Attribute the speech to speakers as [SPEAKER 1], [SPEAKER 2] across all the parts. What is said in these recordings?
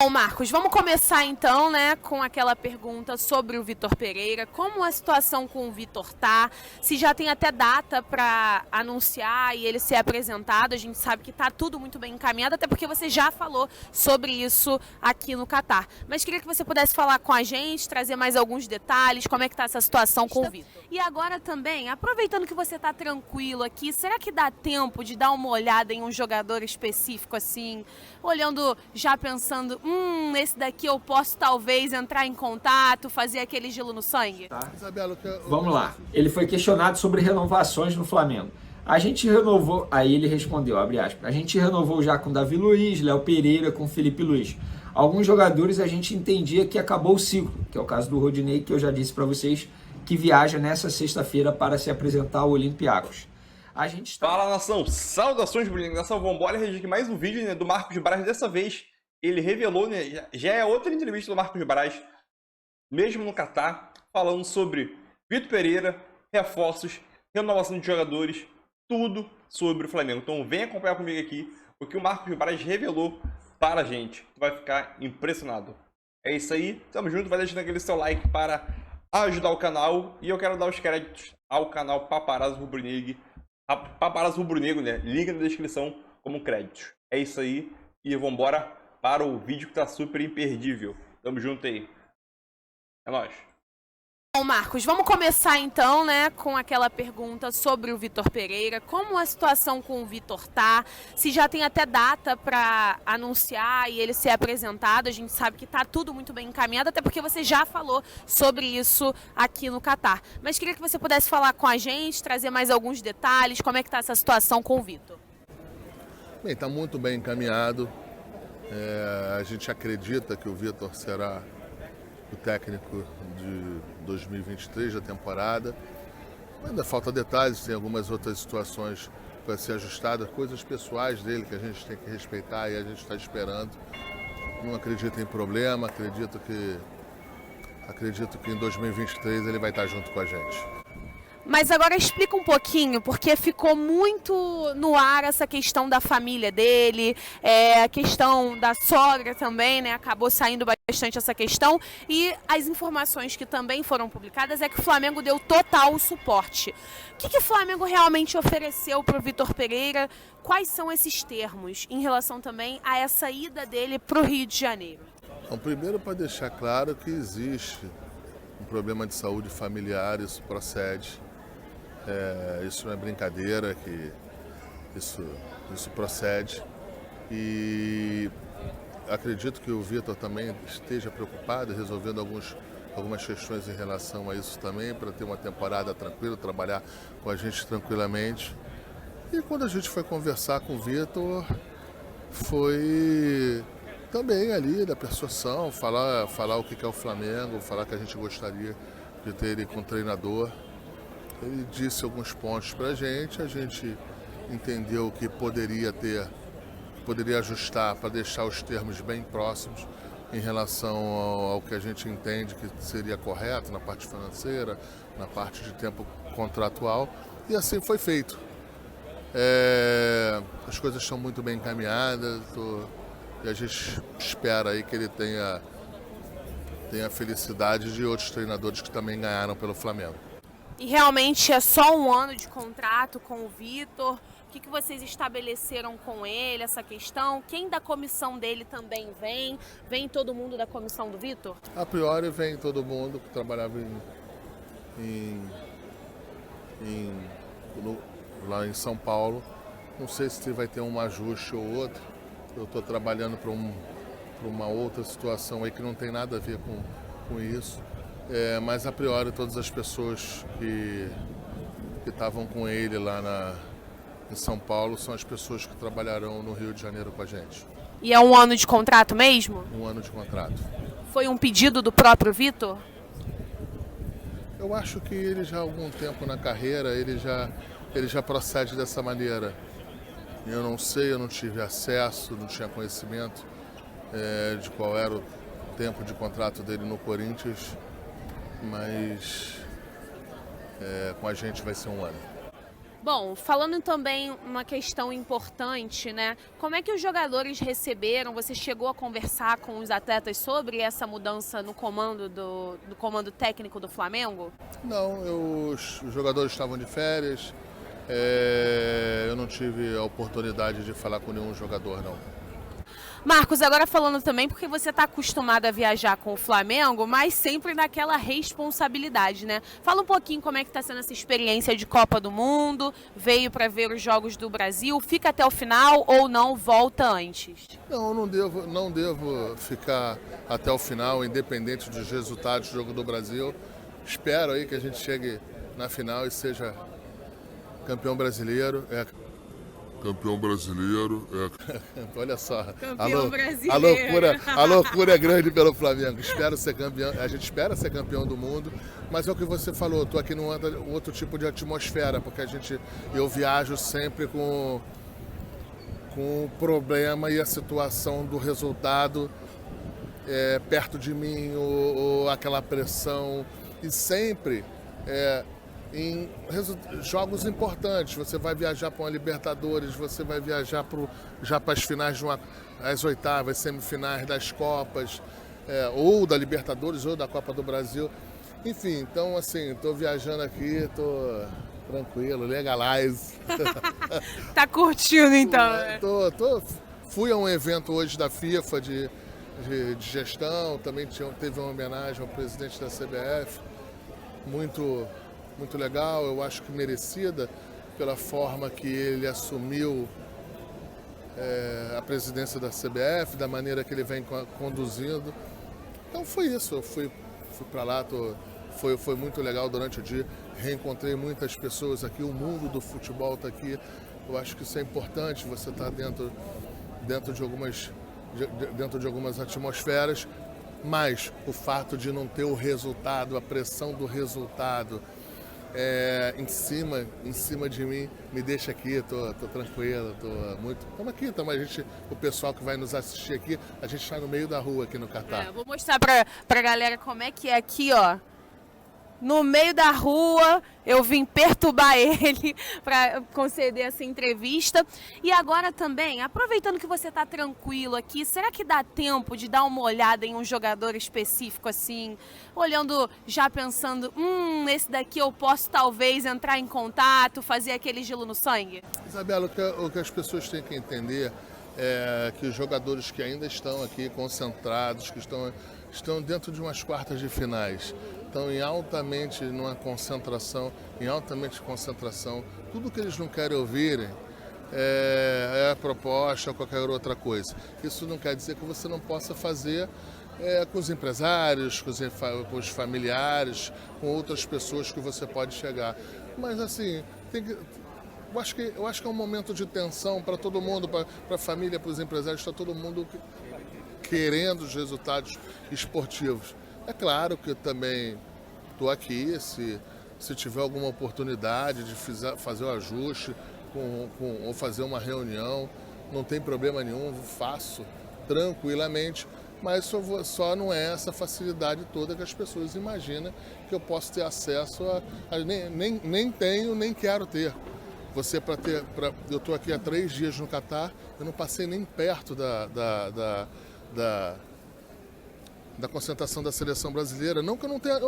[SPEAKER 1] Bom, Marcos, vamos começar então, né, com aquela pergunta sobre o Vitor Pereira. Como a situação com o Vitor tá? Se já tem até data para anunciar e ele ser apresentado. A gente sabe que tá tudo muito bem encaminhado, até porque você já falou sobre isso aqui no Catar. Mas queria que você pudesse falar com a gente, trazer mais alguns detalhes, como é que tá essa situação com o Vitor. E agora também, aproveitando que você tá tranquilo aqui, será que dá tempo de dar uma olhada em um jogador específico assim, olhando, já pensando, esse daqui eu posso talvez entrar em contato, fazer aquele gelo no sangue?
[SPEAKER 2] Tá. Vamos lá. Ele foi questionado sobre renovações no Flamengo. A gente renovou, aí ele respondeu, abre aspas, a gente renovou já com Davi Luiz, Léo Pereira, com Felipe Luiz. Alguns jogadores a gente entendia que acabou o ciclo, que é o caso do Rodinei, que eu já disse para vocês, que viaja nessa sexta-feira para se apresentar ao Olympiacos. A gente está...
[SPEAKER 3] Fala, nação! Saudações, Bruninho! Nação, vambora reagir aqui mais um vídeo, né, do Marcos Braz. Dessa vez, ele revelou, né, já é outra entrevista do Marcos Braz, mesmo no Catar, falando sobre Vitor Pereira, reforços, renovação de jogadores, tudo sobre o Flamengo. Então vem acompanhar comigo aqui o que o Marcos Braz revelou para a gente. Tu vai ficar impressionado. É isso aí, tamo junto, vai deixando aquele seu like para ajudar o canal. E eu quero dar os créditos ao canal Paparazzo Rubro-Negro. Paparazzo Rubro-Negro, né? Link na descrição como créditos. É isso aí, e vambora para o vídeo que tá super imperdível. Tamo junto aí. É nóis.
[SPEAKER 1] Bom, Marcos, vamos começar então, né, com aquela pergunta sobre o Vitor Pereira. Como a situação com o Vitor tá? Se já tem até data para anunciar e ele ser apresentado. A gente sabe que tá tudo muito bem encaminhado, até porque você já falou sobre isso aqui no Catar. Mas queria que você pudesse falar com a gente, trazer mais alguns detalhes, como é que tá essa situação com o Vitor.
[SPEAKER 4] Bem, está muito bem encaminhado. A gente acredita que o Vitor será o técnico de 2023 da temporada. Ainda falta detalhes, tem algumas outras situações para ser ajustadas, coisas pessoais dele que a gente tem que respeitar e a gente está esperando. Não acredito em problema, acredito que em 2023 ele vai estar junto com a gente.
[SPEAKER 1] Mas agora explica um pouquinho, porque ficou muito no ar essa questão da família dele, a questão da sogra também, né? Acabou saindo bastante essa questão. E as informações que também foram publicadas é que o Flamengo deu total suporte. O que o Flamengo realmente ofereceu para o Vitor Pereira? Quais são esses termos em relação também a essa ida dele para o Rio de Janeiro?
[SPEAKER 4] Então, primeiro, para deixar claro que existe um problema de saúde familiar, isso procede. Isso não é brincadeira, que isso procede. E acredito que o Vitor também esteja preocupado, resolvendo algumas questões em relação a isso também, para ter uma temporada tranquila, trabalhar com a gente tranquilamente. E quando a gente foi conversar com o Vitor, foi também ali da persuasão, falar o que é o Flamengo, falar que a gente gostaria de ter ele como treinador. Ele disse alguns pontos para a gente entendeu que poderia ajustar para deixar os termos bem próximos em relação ao que a gente entende que seria correto na parte financeira, na parte de tempo contratual, e assim foi feito. As coisas estão muito bem encaminhadas e a gente espera aí que ele tenha a felicidade de outros treinadores que também ganharam pelo Flamengo.
[SPEAKER 1] E realmente é só um ano de contrato com o Vitor? O que vocês estabeleceram com ele, essa questão? Quem da comissão dele também vem? Vem todo mundo da comissão do Vitor?
[SPEAKER 4] A priori vem todo mundo que trabalhava lá em São Paulo. Não sei se vai ter um ajuste ou outro. Eu estou trabalhando para uma outra situação aí que não tem nada a ver com isso. Mas a priori todas as pessoas que estavam com ele lá em São Paulo são as pessoas que trabalharão no Rio de Janeiro com a gente.
[SPEAKER 1] E é um ano de contrato mesmo?
[SPEAKER 4] Um ano de contrato.
[SPEAKER 1] Foi um pedido do próprio Vitor?
[SPEAKER 4] Eu acho que ele já há algum tempo na carreira, ele já procede dessa maneira. Eu não sei, eu não tive acesso, não tinha conhecimento de qual era o tempo de contrato dele no Corinthians, mas com a gente vai ser um ano.
[SPEAKER 1] Bom, falando também uma questão importante, né? Como é que os jogadores receberam? Você chegou a conversar com os atletas sobre essa mudança no comando do comando técnico do Flamengo?
[SPEAKER 4] Não, os jogadores estavam de férias, eu não tive a oportunidade de falar com nenhum jogador, não.
[SPEAKER 1] Marcos, agora falando também, porque você está acostumado a viajar com o Flamengo, mas sempre naquela responsabilidade, né? Fala um pouquinho como é que está sendo essa experiência de Copa do Mundo, veio para ver os Jogos do Brasil, fica até o final ou não, volta antes?
[SPEAKER 4] Não, não devo ficar até o final, independente dos resultados do Jogo do Brasil. Espero aí que a gente chegue na final e seja campeão brasileiro.
[SPEAKER 5] Campeão brasileiro.
[SPEAKER 4] Olha só,
[SPEAKER 1] Campeão brasileiro.
[SPEAKER 4] A loucura é grande pelo Flamengo. Espero ser campeão, a gente espera ser campeão do mundo, mas é o que você falou, estou aqui num outro tipo de atmosfera, porque eu viajo sempre com o problema e a situação do resultado perto de mim, ou aquela pressão, e sempre em jogos importantes. Você vai viajar para uma Libertadores, você vai viajar já para as finais, as oitavas, semifinais das Copas, ou da Libertadores ou da Copa do Brasil. Enfim, então assim, estou viajando aqui, estou tranquilo, legalize.
[SPEAKER 1] Tá curtindo então?
[SPEAKER 4] Fui a um evento hoje da FIFA de gestão, também teve uma homenagem ao presidente da CBF, muito legal, eu acho que merecida pela forma que ele assumiu a presidência da CBF, da maneira que ele vem conduzindo. Então foi isso, eu fui para lá, foi muito legal durante o dia, reencontrei muitas pessoas aqui, o mundo do futebol está aqui, eu acho que isso é importante, você está dentro de algumas atmosferas, mas o fato de não ter o resultado, a pressão do resultado em cima de mim, me deixa aqui, tô tranquilo, estamos aqui, o pessoal que vai nos assistir aqui, a gente está no meio da rua aqui no Catar.
[SPEAKER 1] Vou mostrar pra galera como é que é aqui, ó. No meio da rua, eu vim perturbar ele para conceder essa entrevista. E agora também, aproveitando que você está tranquilo aqui, será que dá tempo de dar uma olhada em um jogador específico assim, olhando, já pensando, esse daqui eu posso talvez entrar em contato, fazer aquele gelo no sangue?
[SPEAKER 4] Isabela, o que as pessoas têm que entender é que os jogadores que ainda estão aqui concentrados, que estão dentro de umas quartas de finais, estão em altamente concentração, tudo que eles não querem ouvirem é a proposta ou qualquer outra coisa. Isso não quer dizer que você não possa fazer com os empresários, com os familiares, com outras pessoas que você pode chegar. Mas assim, eu acho que é um momento de tensão para todo mundo, para a família, para os empresários, está todo mundo querendo os resultados esportivos. É claro que eu também estou aqui, se tiver alguma oportunidade de fazer o ajuste ou fazer uma reunião, não tem problema nenhum, faço tranquilamente, mas só não é essa facilidade toda que as pessoas imaginam que eu posso ter acesso nem tenho, nem quero ter. Eu estou aqui há 3 dias no Catar, eu não passei nem perto da concentração da seleção brasileira. Não que eu não tenha,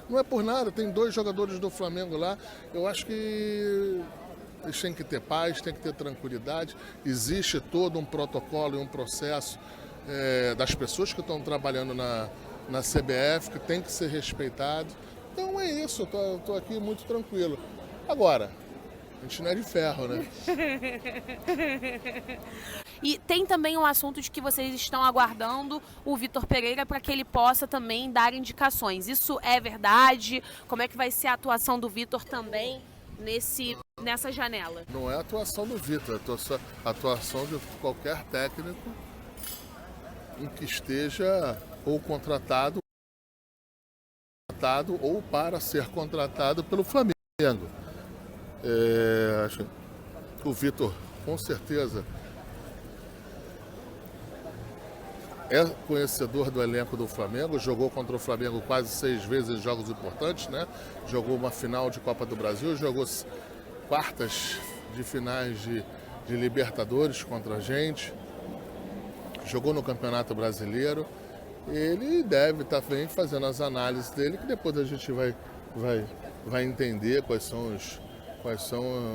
[SPEAKER 4] não é por nada, tem 2 jogadores do Flamengo lá. Eu acho que eles têm que ter paz, têm que ter tranquilidade. Existe todo um protocolo e um processo das pessoas que estão trabalhando na CBF, que tem que ser respeitado. Então é isso, eu estou aqui muito tranquilo. Agora, a gente não é de ferro, né?
[SPEAKER 1] E tem também um assunto de que vocês estão aguardando o Vitor Pereira para que ele possa também dar indicações. Isso é verdade? Como é que vai ser a atuação do Vitor também nessa janela?
[SPEAKER 4] Não é a atuação do Vitor, é a atuação de qualquer técnico em que esteja ou contratado ou para ser contratado pelo Flamengo. Acho que o Vitor, com certeza, é conhecedor do elenco do Flamengo, jogou contra o Flamengo quase 6 vezes em jogos importantes, né? Jogou uma final de Copa do Brasil, jogou quartas de finais de Libertadores contra a gente, jogou no Campeonato Brasileiro. Ele deve estar fazendo as análises dele, que depois a gente vai entender quais são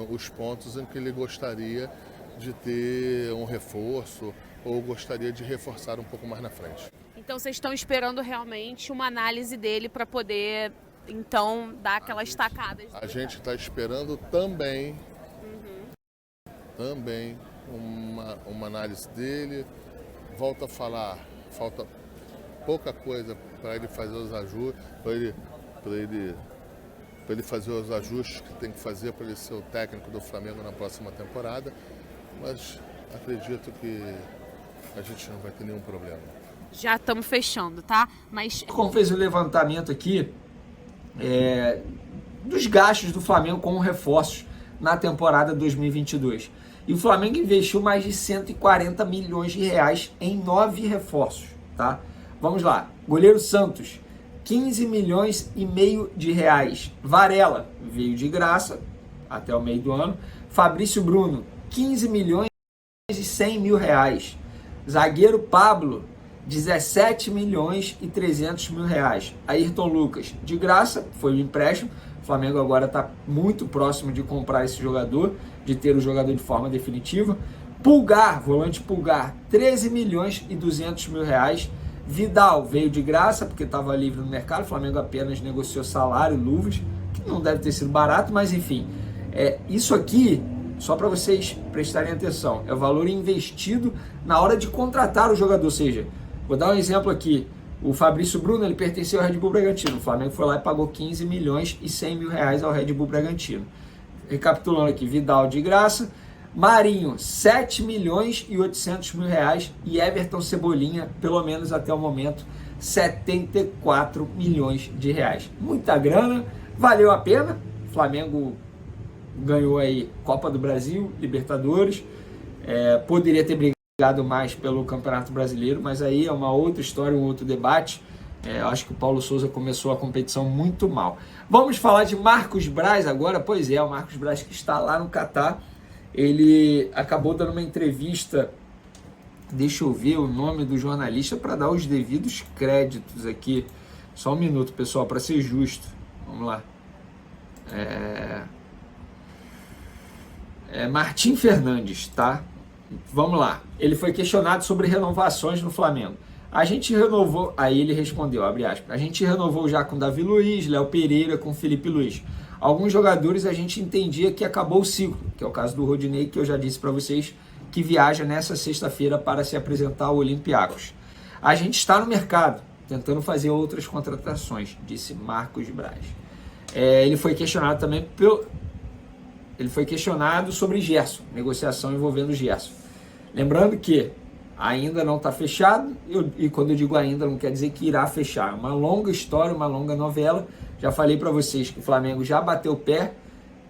[SPEAKER 4] os pontos em que ele gostaria de ter um reforço ou gostaria de reforçar um pouco mais na frente.
[SPEAKER 1] Então vocês estão esperando realmente uma análise dele para poder, então, dar aquelas tacadas?
[SPEAKER 4] A gente está esperando também, uma análise dele. Volto a falar, falta pouca coisa para ele fazer os ajustes, para ele fazer os ajustes que tem que fazer para ele ser o técnico do Flamengo na próxima temporada, mas acredito que a gente não vai ter nenhum problema.
[SPEAKER 1] Já estamos fechando, tá? Mas
[SPEAKER 2] como fez o levantamento aqui dos gastos do Flamengo com reforços na temporada 2022. E o Flamengo investiu mais de 140 milhões de reais em 9 reforços, tá? Vamos lá. Goleiro Santos, 15 milhões e meio de reais. Varela, veio de graça até o meio do ano. Fabrício Bruno, 15 milhões e 100 mil reais. Zagueiro Pablo, 17 milhões e 300 mil reais. Ayrton Lucas, de graça, foi um empréstimo. O Flamengo agora está muito próximo de comprar esse jogador, de ter o jogador de forma definitiva. Pulgar, volante Pulgar, 13 milhões e 200 mil reais. Vidal veio de graça, porque estava livre no mercado. O Flamengo apenas negociou salário, luvas, que não deve ter sido barato, mas enfim. Isso aqui, só para vocês prestarem atenção, é o valor investido na hora de contratar o jogador. Ou seja, vou dar um exemplo aqui. O Fabrício Bruno, ele pertenceu ao Red Bull Bragantino. O Flamengo foi lá e pagou 15 milhões e 100 mil reais ao Red Bull Bragantino. Recapitulando aqui, Vidal de graça, Marinho, 7 milhões e 800 mil reais e Everton Cebolinha, pelo menos até o momento, 74 milhões de reais. Muita grana, valeu a pena. O Flamengo ganhou aí Copa do Brasil, Libertadores, poderia ter brigado mais pelo Campeonato Brasileiro, mas aí é uma outra história, um outro debate. Eu acho que o Paulo Souza começou a competição muito mal. Vamos falar de Marcos Braz agora. Pois é, o Marcos Braz que está lá no Catar. Ele acabou dando uma entrevista, deixa eu ver o nome do jornalista para dar os devidos créditos aqui. Só um minuto, pessoal, para ser justo. Vamos lá. Martim Fernandes, tá? Vamos lá. Ele foi questionado sobre renovações no Flamengo. A gente renovou, aí ele respondeu, abre aspas, a gente renovou já com Davi Luiz, Léo Pereira, com Felipe Luiz. Alguns jogadores a gente entendia que acabou o ciclo, que é o caso do Rodinei, que eu já disse para vocês, que viaja nessa sexta-feira para se apresentar ao Olympiacos. A gente está no mercado, tentando fazer outras contratações, disse Marcos Braz. Ele foi questionado também sobre Gerson, negociação envolvendo Gerson. Lembrando que ainda não está fechado, e quando eu digo ainda, não quer dizer que irá fechar. É uma longa história, uma longa novela. Já falei para vocês que o Flamengo já bateu o pé,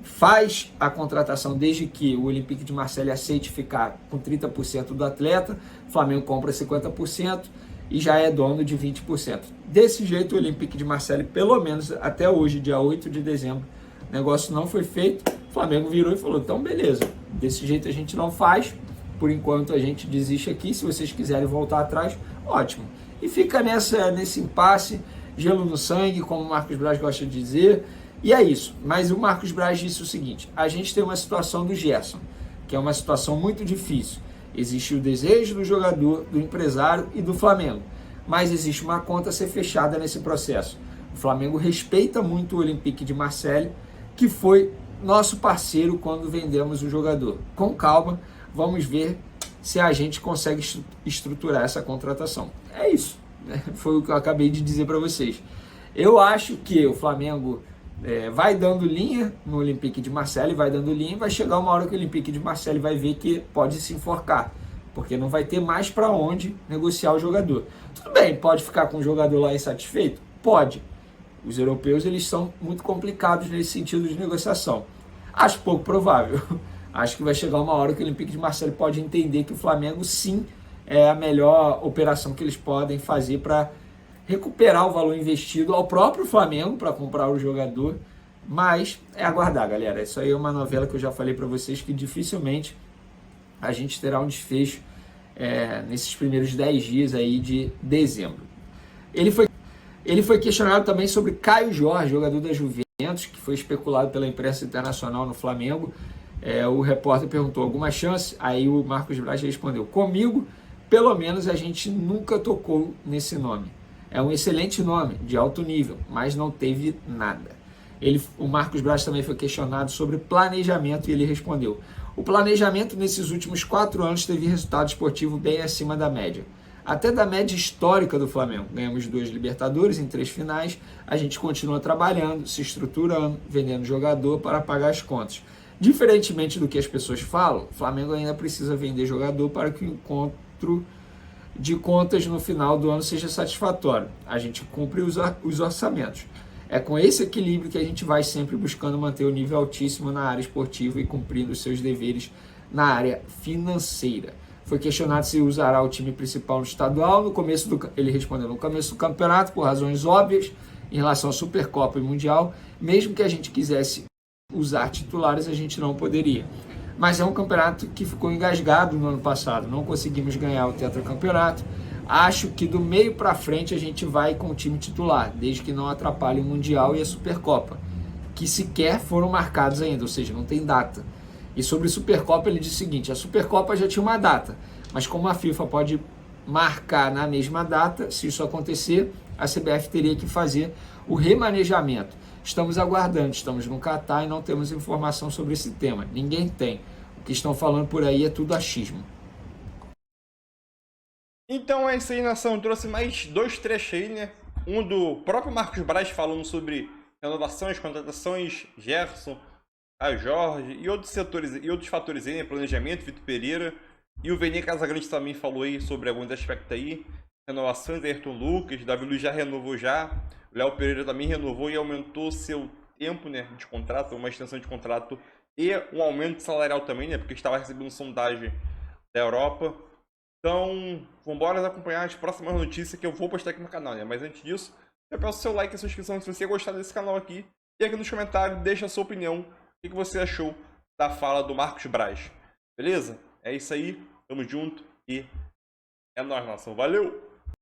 [SPEAKER 2] faz a contratação desde que o Olympique de Marseille aceite ficar com 30% do atleta, o Flamengo compra 50% e já é dono de 20%. Desse jeito, o Olympique de Marseille, pelo menos até hoje, dia 8 de dezembro, o negócio não foi feito, o Flamengo virou e falou, então beleza, desse jeito a gente não faz, por enquanto a gente desiste aqui, se vocês quiserem voltar atrás, ótimo. E fica nesse impasse, gelo no sangue, como o Marcos Braz gosta de dizer, e é isso. Mas o Marcos Braz disse o seguinte, a gente tem uma situação do Gerson, que é uma situação muito difícil. Existe o desejo do jogador, do empresário e do Flamengo, mas existe uma conta a ser fechada nesse processo. O Flamengo respeita muito o Olympique de Marseille, que foi nosso parceiro quando vendemos o jogador. Com calma, vamos ver se a gente consegue estruturar essa contratação. É isso, né? Foi o que eu acabei de dizer para vocês. Eu acho que o Flamengo vai dando linha no Olympique de Marseille, vai dando linha e vai chegar uma hora que o Olympique de Marseille vai ver que pode se enforcar, porque não vai ter mais para onde negociar o jogador. Tudo bem, pode ficar com o jogador lá insatisfeito? Pode. Os europeus, eles são muito complicados nesse sentido de negociação. Acho pouco provável. Acho que vai chegar uma hora que o Olympique de Marseille pode entender que o Flamengo, sim, é a melhor operação que eles podem fazer para recuperar o valor investido ao próprio Flamengo para comprar o jogador. Mas é aguardar, galera. Isso aí é uma novela que eu já falei para vocês que dificilmente a gente terá um desfecho nesses primeiros 10 dias aí de dezembro. Ele foi questionado também sobre Caio Jorge, jogador da Juventus, que foi especulado pela imprensa internacional no Flamengo. O repórter perguntou alguma chance, aí o Marcos Braz respondeu: comigo, pelo menos a gente nunca tocou nesse nome. É um excelente nome, de alto nível, mas não teve nada. O Marcos Braz também foi questionado sobre planejamento e ele respondeu: o planejamento nesses últimos 4 anos teve resultado esportivo bem acima da média. Até da média histórica do Flamengo. Ganhamos 2 Libertadores em 3 finais, a gente continua trabalhando, se estruturando, vendendo jogador para pagar as contas. Diferentemente do que as pessoas falam, o Flamengo ainda precisa vender jogador para que o encontro de contas no final do ano seja satisfatório. A gente cumpre os orçamentos. É com esse equilíbrio que a gente vai sempre buscando manter o nível altíssimo na área esportiva e cumprindo os seus deveres na área financeira. Foi questionado se usará o time principal no estadual. Ele respondeu: no começo do campeonato, por razões óbvias, em relação à Supercopa e Mundial, mesmo que a gente quisesse usar titulares, a gente não poderia. Mas é um campeonato que ficou engasgado no ano passado, não conseguimos ganhar o tetracampeonato. Acho que do meio para frente a gente vai com o time titular, desde que não atrapalhe o Mundial e a Supercopa, que sequer foram marcados ainda, ou seja, não tem data. E sobre a Supercopa ele disse o seguinte: a Supercopa já tinha uma data, mas como a FIFA pode marcar na mesma data, se isso acontecer, a CBF teria que fazer o remanejamento. Estamos aguardando, estamos no Catar e não temos informação sobre esse tema. Ninguém tem. O que estão falando por aí é tudo achismo.
[SPEAKER 3] Então é isso aí, nação. Trouxe mais 2 trechos aí, né? Um do próprio Marcos Braz falando sobre renovações, contratações, Gerson, Caio Jorge e outros setores e outros fatores aí, né? Planejamento, Vitor Pereira. E o Vene Casagrande também falou aí sobre alguns aspectos aí. Renovações, Ayrton Lucas, Davi Luiz já renovou já. O Léo Pereira também renovou e aumentou seu tempo, né, de contrato, uma extensão de contrato e um aumento salarial também, né, porque estava recebendo sondagem da Europa. Então, vamos embora acompanhar as próximas notícias que eu vou postar aqui no canal, né? Mas antes disso, eu peço seu like e sua inscrição se você gostar desse canal aqui. E aqui nos comentários deixa a sua opinião, o que você achou da fala do Marcos Braz. Beleza? É isso aí, tamo junto e é nóis, nação. Valeu!